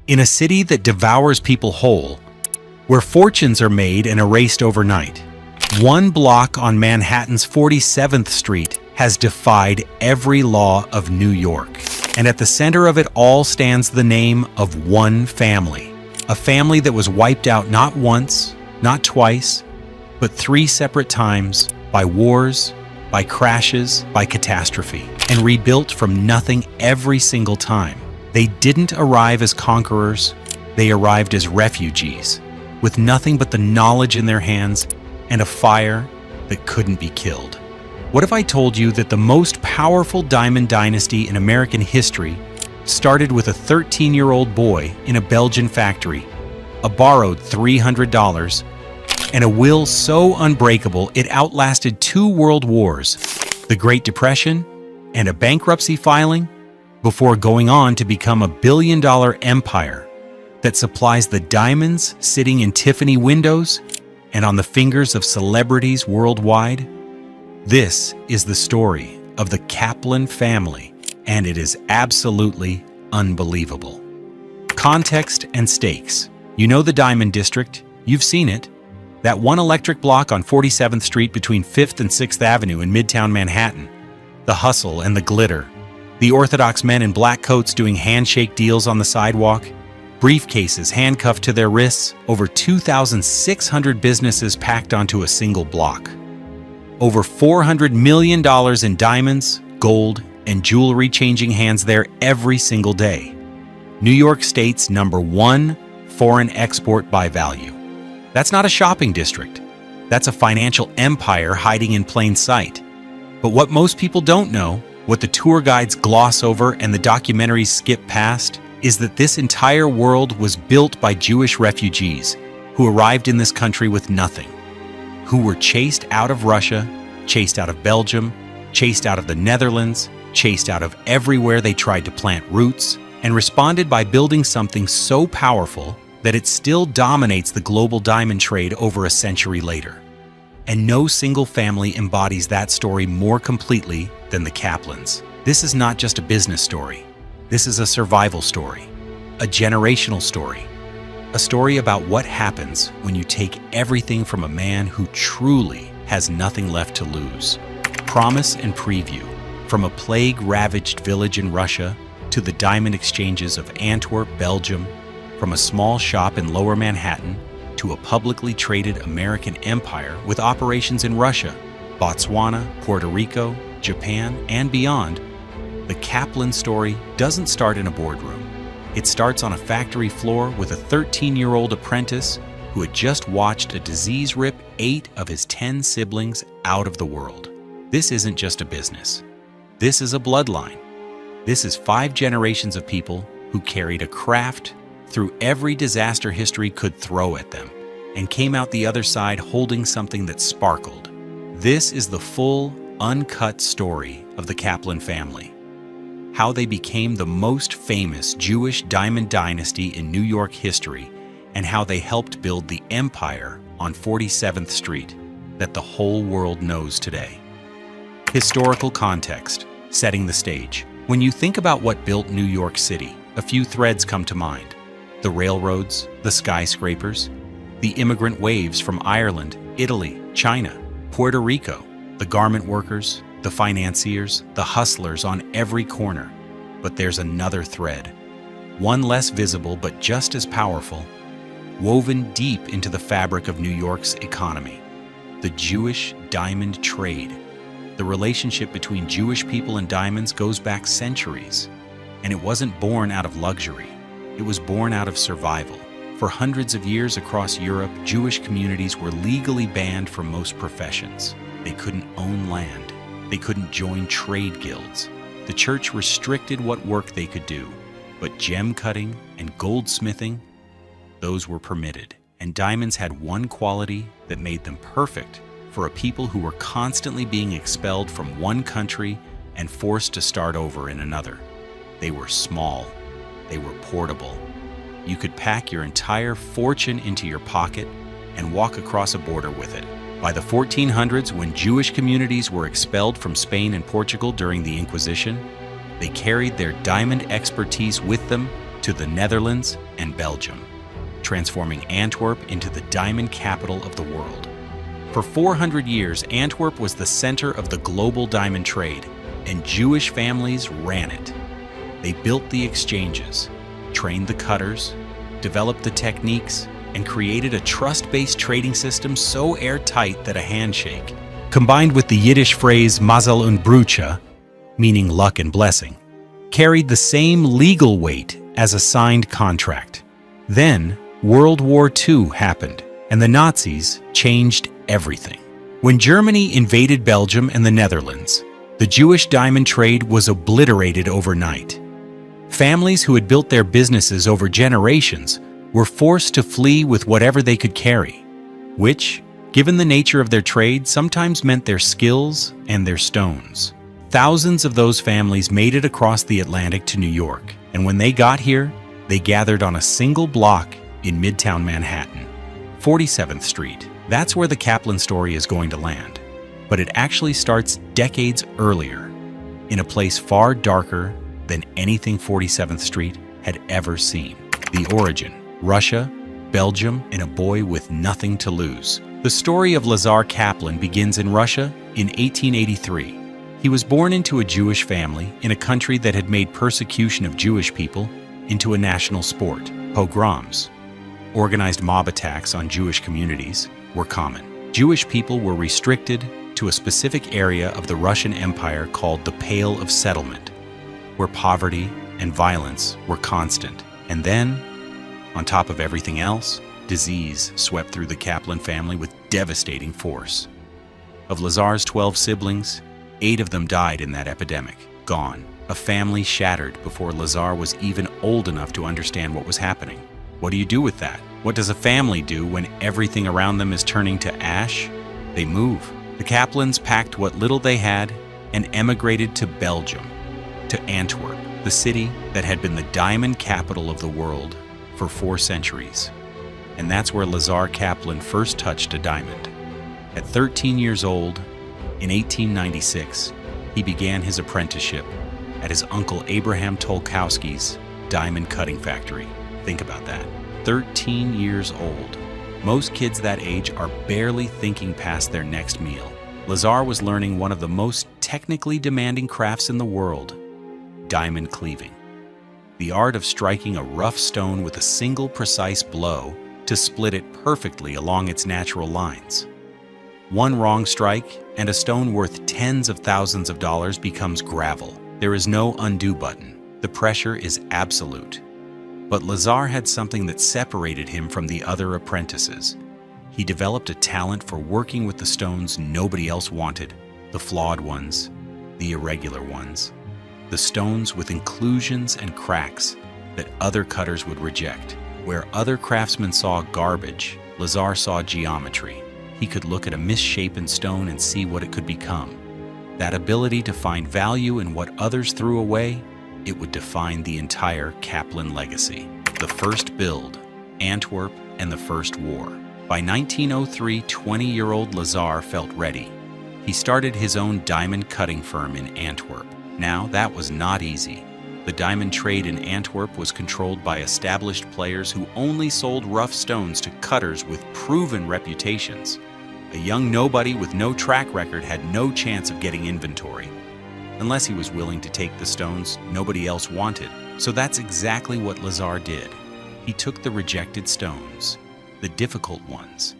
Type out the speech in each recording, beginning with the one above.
In a city that devours people whole, where fortunes are made and erased overnight, one block on Manhattan's 47th Street has defied every law of New York. And at the center of it all stands the name of one family. A family that was wiped out not once, not twice, but 3 separate times by wars, by crashes, by catastrophe, and rebuilt from nothing every single time. They didn't arrive as conquerors, they arrived as refugees, with nothing but the knowledge in their hands and a fire that couldn't be killed. What if I told you that the most powerful diamond dynasty in American history started with a 13-year-old boy in a Belgian factory, a borrowed $300, and a will so unbreakable it outlasted 2 world wars, the Great Depression, and a bankruptcy filing, before going on to become a billion-dollar empire that supplies the diamonds sitting in Tiffany windows and on the fingers of celebrities worldwide? This is the story of the Kaplan family, and it is absolutely unbelievable. Context and stakes. You know the Diamond District. You've seen it. That one electric block on 47th Street between 5th and 6th Avenue in Midtown Manhattan. The hustle and the glitter. The orthodox men in black coats doing handshake deals on the sidewalk. Briefcases handcuffed to their wrists. Over 2,600 businesses packed onto a single block. Over $400 million in diamonds, gold, and jewelry changing hands there every single day. New York State's #1 foreign export by value. That's not a shopping district. That's a financial empire hiding in plain sight. But what most people don't know, what the tour guides gloss over and the documentaries skip past, is that this entire world was built by Jewish refugees who arrived in this country with nothing, who were chased out of Russia, chased out of Belgium, chased out of the Netherlands, chased out of everywhere they tried to plant roots, and responded by building something so powerful that it still dominates the global diamond trade over a century later. And no single family embodies that story more completely than the Kaplans. This is not just a business story. This is a survival story, a generational story, a story about what happens when you take everything from a man who truly has nothing left to lose. Promise and preview, from a plague-ravaged village in Russia to the diamond exchanges of Antwerp, Belgium, from a small shop in Lower Manhattan to a publicly traded American empire with operations in Russia, Botswana, Puerto Rico, Japan, and beyond. The Kaplan story doesn't start in a boardroom. It starts on a factory floor with a 13-year-old apprentice who had just watched a disease rip 8 of his 10 siblings out of the world. This isn't just a business. This is a bloodline. This is 5 generations of people who carried a craft through every disaster history could throw at them and came out the other side holding something that sparkled. This is the full, uncut story of the Kaplan family. How they became the most famous Jewish diamond dynasty in New York history, and how they helped build the empire on 47th Street that the whole world knows today. Historical context, setting the stage. When you think about what built New York City, a few threads come to mind. The railroads, the skyscrapers, the immigrant waves from Ireland, Italy, China, Puerto Rico, the garment workers, the financiers, the hustlers on every corner. But there's another thread, one less visible but just as powerful, woven deep into the fabric of New York's economy: the Jewish diamond trade. The relationship between Jewish people and diamonds goes back centuries, and it wasn't born out of luxury. It was born out of survival. For hundreds of years across Europe, Jewish communities were legally banned from most professions. They couldn't own land. They couldn't join trade guilds. The church restricted what work they could do, but gem cutting and goldsmithing, those were permitted. And diamonds had one quality that made them perfect for a people who were constantly being expelled from one country and forced to start over in another. They were small. They were portable. You could pack your entire fortune into your pocket and walk across a border with it. By the 1400s, when Jewish communities were expelled from Spain and Portugal during the Inquisition, they carried their diamond expertise with them to the Netherlands and Belgium, transforming Antwerp into the diamond capital of the world. For 400 years, Antwerp was the center of the global diamond trade, and Jewish families ran it. They built the exchanges, trained the cutters, developed the techniques, and created a trust-based trading system so airtight that a handshake, combined with the Yiddish phrase Mazel und Brucha, meaning luck and blessing, carried the same legal weight as a signed contract. Then, World War II happened, and the Nazis changed everything. When Germany invaded Belgium and the Netherlands, the Jewish diamond trade was obliterated overnight. Families who had built their businesses over generations were forced to flee with whatever they could carry, which, given the nature of their trade, sometimes meant their skills and their stones. Thousands of those families made it across the Atlantic to New York, and when they got here, they gathered on a single block in Midtown Manhattan, 47th Street. That's where the Kaplan story is going to land. But it actually starts decades earlier, in a place far darker than anything 47th Street had ever seen. The origin: Russia, Belgium, and a boy with nothing to lose. The story of Lazar Kaplan begins in Russia in 1883. He was born into a Jewish family in a country that had made persecution of Jewish people into a national sport. Pogroms, organized mob attacks on Jewish communities, were common. Jewish people were restricted to a specific area of the Russian Empire called the Pale of Settlement, where poverty and violence were constant. And then, on top of everything else, disease swept through the Kaplan family with devastating force. Of Lazar's 12 siblings, 8 of them died in that epidemic. Gone. A family shattered before Lazar was even old enough to understand what was happening. What do you do with that? What does a family do when everything around them is turning to ash? They move. The Kaplans packed what little they had and emigrated to Belgium, to Antwerp, the city that had been the diamond capital of the world for 4 centuries. And that's where Lazar Kaplan first touched a diamond. At 13 years old, in 1896, he began his apprenticeship at his uncle Abraham Tolkowski's diamond cutting factory. Think about that. 13 years old. Most kids that age are barely thinking past their next meal. Lazar was learning one of the most technically demanding crafts in the world: diamond cleaving. The art of striking a rough stone with a single precise blow to split it perfectly along its natural lines. One wrong strike, and a stone worth tens of thousands of dollars becomes gravel. There is no undo button. The pressure is absolute. But Lazar had something that separated him from the other apprentices. He developed a talent for working with the stones nobody else wanted, the flawed ones, the irregular ones, the stones with inclusions and cracks that other cutters would reject. Where other craftsmen saw garbage, Lazar saw geometry. He could look at a misshapen stone and see what it could become. That ability to find value in what others threw away, it would define the entire Kaplan legacy. The first build, Antwerp, and the First War. By 1903, 20-year-old Lazar felt ready. He started his own diamond cutting firm in Antwerp. Now, that was not easy. The diamond trade in Antwerp was controlled by established players who only sold rough stones to cutters with proven reputations. A young nobody with no track record had no chance of getting inventory, unless he was willing to take the stones nobody else wanted. So that's exactly what Lazar did. He took the rejected stones, the difficult ones,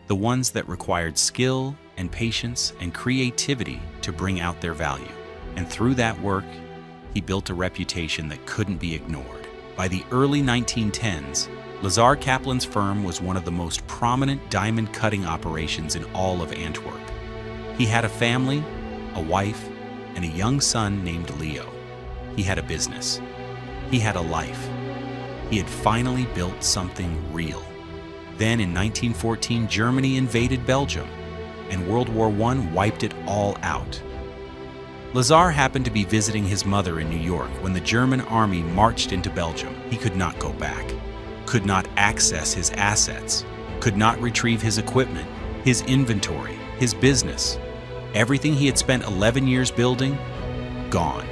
the ones that required skill and patience and creativity to bring out their value. And through that work, he built a reputation that couldn't be ignored. By the early 1910s, Lazar Kaplan's firm was one of the most prominent diamond cutting operations in all of Antwerp. He had a family, a wife, and a young son named Leo. He had a business. He had a life. He had finally built something real. Then in 1914, Germany invaded Belgium, and World War I wiped it all out. Lazar happened to be visiting his mother in New York when the German army marched into Belgium. He could not go back, could not access his assets, could not retrieve his equipment, his inventory, his business. Everything he had spent 11 years building, gone.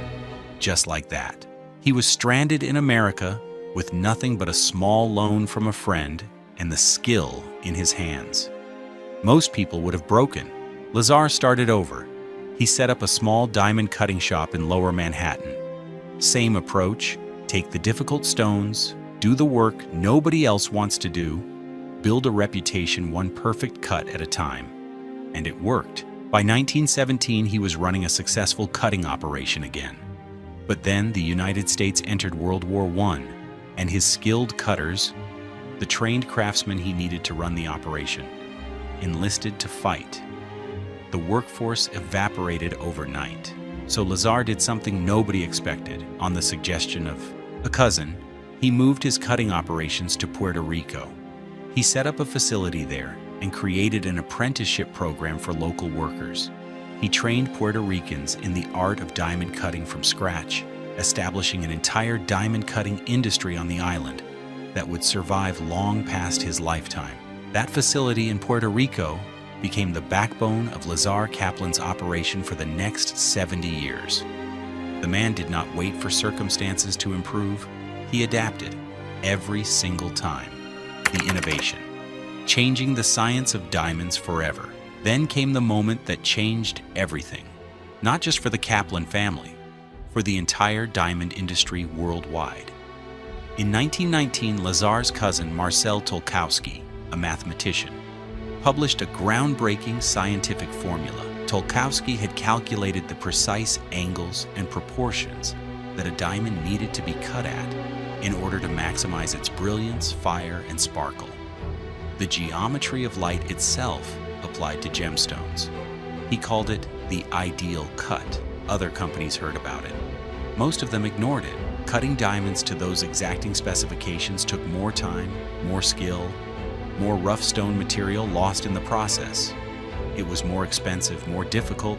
Just like that. He was stranded in America with nothing but a small loan from a friend and the skill in his hands. Most people would have broken. Lazar started over. He set up a small diamond cutting shop in Lower Manhattan. Same approach: take the difficult stones, do the work nobody else wants to do, build a reputation one perfect cut at a time. And it worked. By 1917, he was running a successful cutting operation again. But then the United States entered World War I, and his skilled cutters, the trained craftsmen he needed to run the operation, enlisted to fight. The workforce evaporated overnight. So Lazar did something nobody expected. On the suggestion of a cousin, he moved his cutting operations to Puerto Rico. He set up a facility there and created an apprenticeship program for local workers. He trained Puerto Ricans in the art of diamond cutting from scratch, establishing an entire diamond cutting industry on the island that would survive long past his lifetime. That facility in Puerto Rico became the backbone of Lazar Kaplan's operation for the next 70 years. The man did not wait for circumstances to improve. He adapted every single time. The innovation, changing the science of diamonds forever. Then came the moment that changed everything, not just for the Kaplan family, for the entire diamond industry worldwide. In 1919, Lazar's cousin Marcel Tolkowski, a mathematician, published a groundbreaking scientific formula. Tolkowski had calculated the precise angles and proportions that a diamond needed to be cut at in order to maximize its brilliance, fire, and sparkle. The geometry of light itself applied to gemstones. He called it the ideal cut. Other companies heard about it. Most of them ignored it. Cutting diamonds to those exacting specifications took more time, more skill, more rough stone material lost in the process. It was more expensive, more difficult,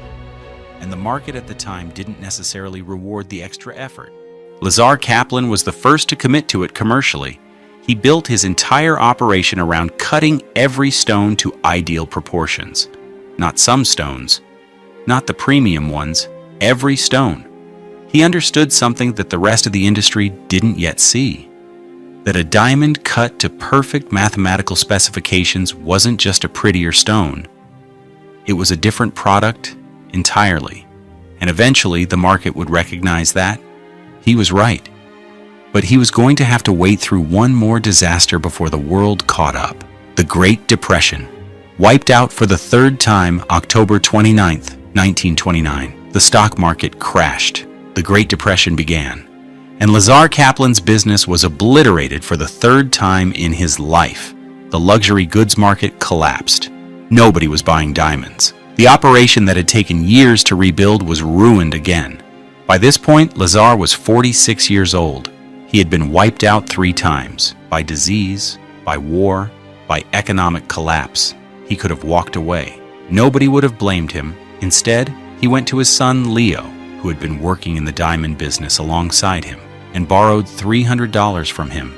and the market at the time didn't necessarily reward the extra effort. Lazar Kaplan was the first to commit to it commercially. He built his entire operation around cutting every stone to ideal proportions. Not some stones, not the premium ones, every stone. He understood something that the rest of the industry didn't yet see. That a diamond cut to perfect mathematical specifications wasn't just a prettier stone. It was a different product entirely. And eventually the market would recognize that. He was right. But he was going to have to wait through one more disaster before the world caught up. The Great Depression. Wiped out for the third time October 29th, 1929. The stock market crashed. The Great Depression began. And Lazar Kaplan's business was obliterated for the third time in his life. The luxury goods market collapsed. Nobody was buying diamonds. The operation that had taken years to rebuild was ruined again. By this point, Lazar was 46 years old. He had been wiped out 3 times, by disease, by war, by economic collapse. He could have walked away. Nobody would have blamed him. Instead, he went to his son Leo, who had been working in the diamond business alongside him, and borrowed $300 from him.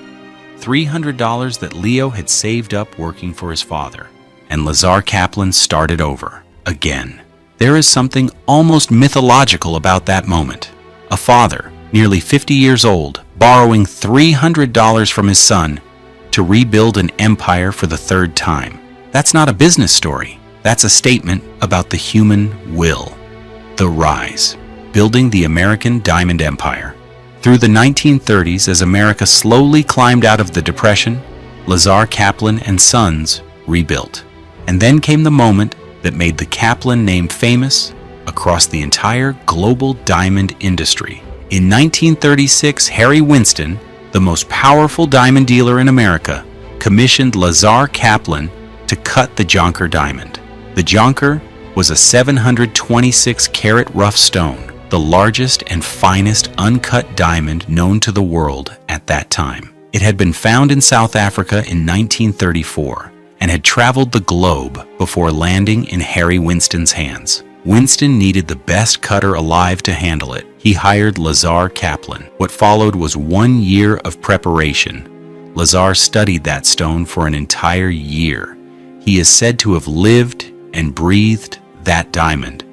$300 that Leo had saved up working for his father. And Lazar Kaplan started over, again. There is something almost mythological about that moment. A father, nearly 50 years old, borrowing $300 from his son to rebuild an empire for the third time. That's not a business story. That's a statement about the human will. The rise. Building the American diamond empire. Through the 1930s, as America slowly climbed out of the Depression, Lazar Kaplan and Sons rebuilt. And then came the moment that made the Kaplan name famous across the entire global diamond industry. In 1936, Harry Winston, the most powerful diamond dealer in America, commissioned Lazar Kaplan to cut the Jonker diamond. The Jonker was a 726-carat rough stone, the largest and finest uncut diamond known to the world at that time. It had been found in South Africa in 1934 and had traveled the globe before landing in Harry Winston's hands. Winston needed the best cutter alive to handle it. He hired Lazar Kaplan. What followed was 1 year of preparation. Lazar studied that stone for an entire year. He is said to have lived and breathed that diamond,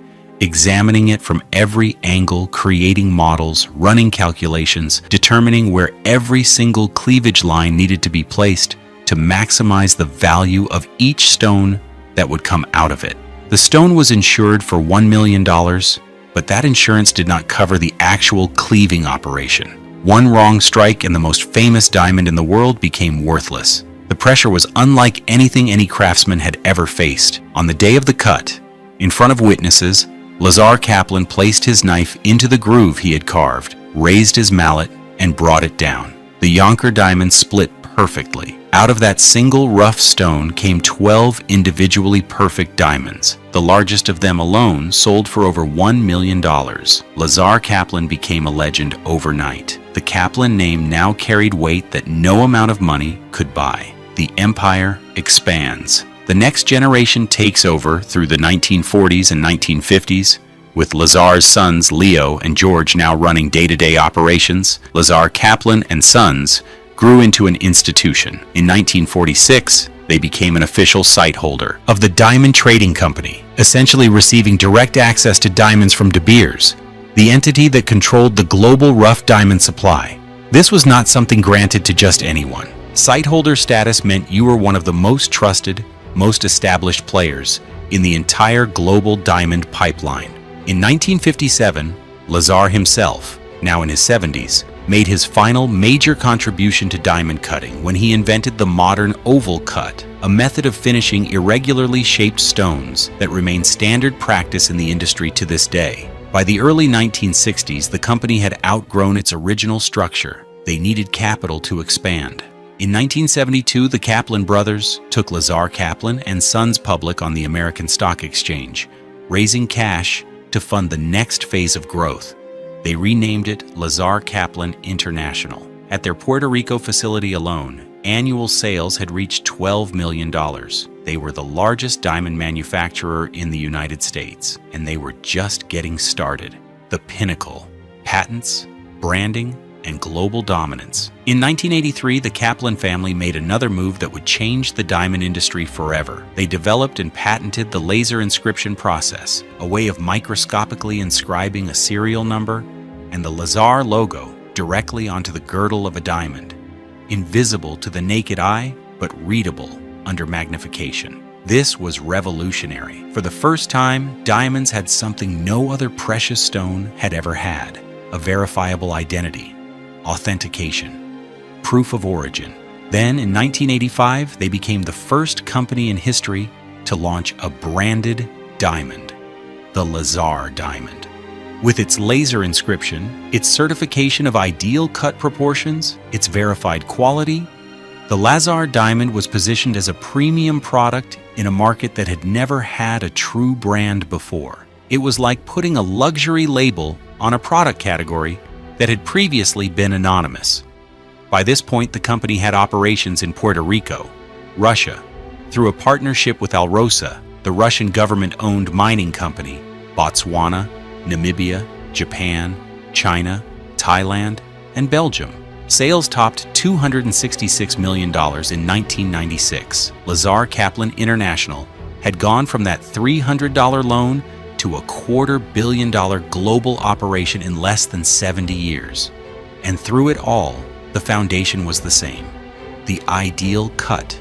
examining it from every angle, creating models, running calculations, determining where every single cleavage line needed to be placed to maximize the value of each stone that would come out of it. The stone was insured for $1 million, but that insurance did not cover the actual cleaving operation. One wrong strike and the most famous diamond in the world became worthless. The pressure was unlike anything any craftsman had ever faced. On the day of the cut, in front of witnesses, Lazar Kaplan placed his knife into the groove he had carved, raised his mallet, and brought it down. The Yonkers diamond split perfectly. Out of that single rough stone came 12 individually perfect diamonds. The largest of them alone sold for over $1 million. Lazar Kaplan became a legend overnight. The Kaplan name now carried weight that no amount of money could buy. The empire expands. The next generation takes over through the 1940s and 1950s, with Lazar's sons Leo and George now running day-to-day operations. Lazar Kaplan and Sons grew into an institution. In 1946, they became an official site holder of the Diamond Trading Company, essentially receiving direct access to diamonds from De Beers, the entity that controlled the global rough diamond supply. This was not something granted to just anyone. Site holder status meant you were one of the most trusted, most established players in the entire global diamond pipeline. In 1957, Lazar himself, now in his 70s, made his final major contribution to diamond cutting when he invented the modern oval cut, a method of finishing irregularly shaped stones that remains standard practice in the industry to this day. By the early 1960s, the company had outgrown its original structure. They needed capital to expand. In 1972, the Kaplan brothers took Lazar Kaplan and Sons public on the American Stock Exchange, raising cash to fund the next phase of growth. They renamed it Lazar Kaplan International. At their Puerto Rico facility alone, annual sales had reached $12 million. They were the largest diamond manufacturer in the United States, and they were just getting started. The pinnacle: patents, branding, and global dominance. In 1983, the Kaplan family made another move that would change the diamond industry forever. They developed and patented the laser inscription process, a way of microscopically inscribing a serial number and the Lazar logo directly onto the girdle of a diamond, invisible to the naked eye, but readable under magnification. This was revolutionary. For the first time, diamonds had something no other precious stone had ever had: a verifiable identity, authentication, proof of origin. Then, in 1985, they became the first company in history to launch a branded diamond, the Lazar diamond. With its laser inscription, its certification of ideal cut proportions, its verified quality, the Lazar diamond was positioned as a premium product in a market that had never had a true brand before. It was like putting a luxury label on a product category that had previously been anonymous. By this point, the company had operations in Puerto Rico, Russia, through a partnership with Alrosa, the Russian government-owned mining company, Botswana, Namibia, Japan, China, Thailand, and Belgium. Sales topped $266 million in 1996. Lazar Kaplan International had gone from that $300 loan to a $250 million global operation in less than 70 years. And through it all, the foundation was the same: the ideal cut,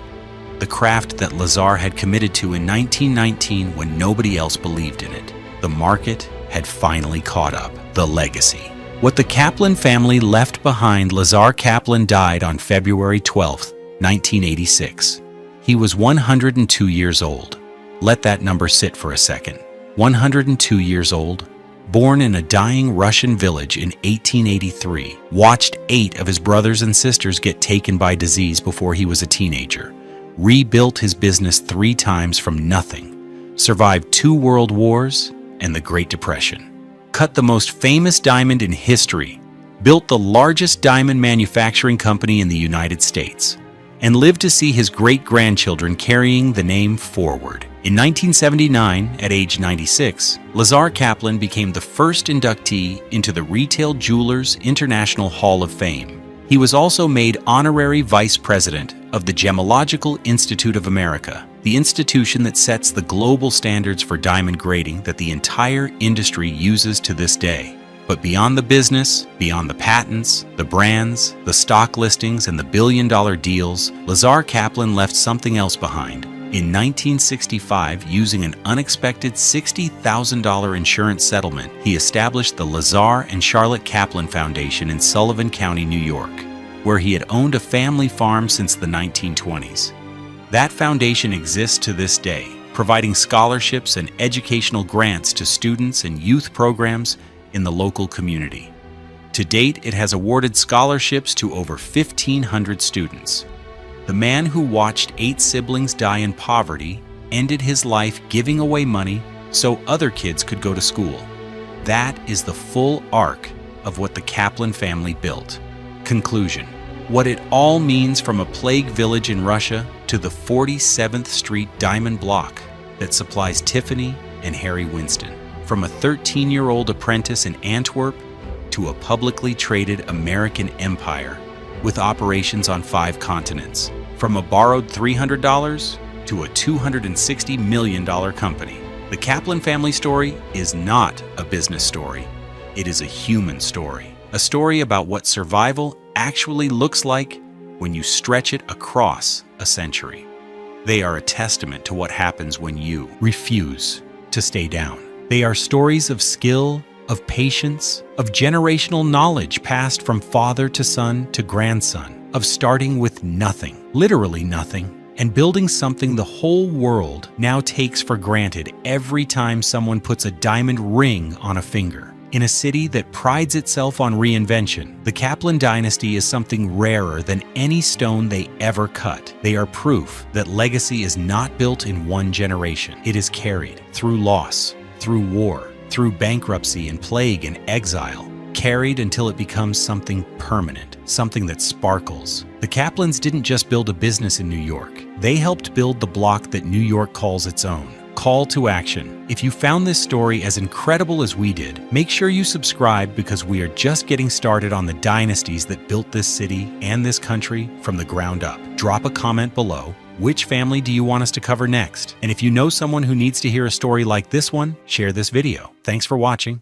the craft that Lazar had committed to in 1919 when nobody else believed in it. The market had finally caught up. The legacy. What the Kaplan family left behind: Lazar Kaplan died on February 12, 1986. He was 102 years old. Let that number sit for a second. 102 years old, born in a dying Russian village in 1883, watched 8 of his brothers and sisters get taken by disease before he was a teenager, rebuilt his business 3 times from nothing, survived 2 world wars and the Great Depression, cut the most famous diamond in history, built the largest diamond manufacturing company in the United States, and lived to see his great-grandchildren carrying the name forward. In 1979, at age 96, Lazar Kaplan became the first inductee into the Retail Jewelers International Hall of Fame. He was also made honorary vice president of the Gemological Institute of America, the institution that sets the global standards for diamond grading that the entire industry uses to this day. But beyond the business, beyond the patents, the brands, the stock listings, and the billion-dollar deals, Lazar Kaplan left something else behind. In 1965, using an unexpected $60,000 insurance settlement, he established the Lazar and Charlotte Kaplan Foundation in Sullivan County, New York, where he had owned a family farm since the 1920s. That foundation exists to this day, providing scholarships and educational grants to students and youth programs in the local community. To date, it has awarded scholarships to over 1,500 students. The man who watched 8 siblings die in poverty ended his life giving away money so other kids could go to school. That is the full arc of what the Kaplan family built. Conclusion: what it all means from a plague village in Russia to the 47th Street diamond block that supplies Tiffany and Harry Winston. From a 13-year-old apprentice in Antwerp to a publicly traded American empire with operations on 5 continents. From a borrowed $300 to a $260 million company. The Kaplan family story is not a business story. It is a human story. A story about what survival actually looks like when you stretch it across a century. They are a testament to what happens when you refuse to stay down. They are stories of skill, of patience, of generational knowledge passed from father to son to grandson, of starting with nothing, literally nothing, and building something the whole world now takes for granted every time someone puts a diamond ring on a finger. In a city that prides itself on reinvention, the Kaplan dynasty is something rarer than any stone they ever cut. They are proof that legacy is not built in one generation. It is carried through loss, through war, through bankruptcy and plague and exile, carried until it becomes something permanent, something that sparkles. The Kaplans didn't just build a business in New York. They helped build the block that New York calls its own. Call to action. If you found this story as incredible as we did, make sure you subscribe because we are just getting started on the dynasties that built this city and this country from the ground up. Drop a comment below. Which family do you want us to cover next? And if you know someone who needs to hear a story like this one, share this video. Thanks for watching.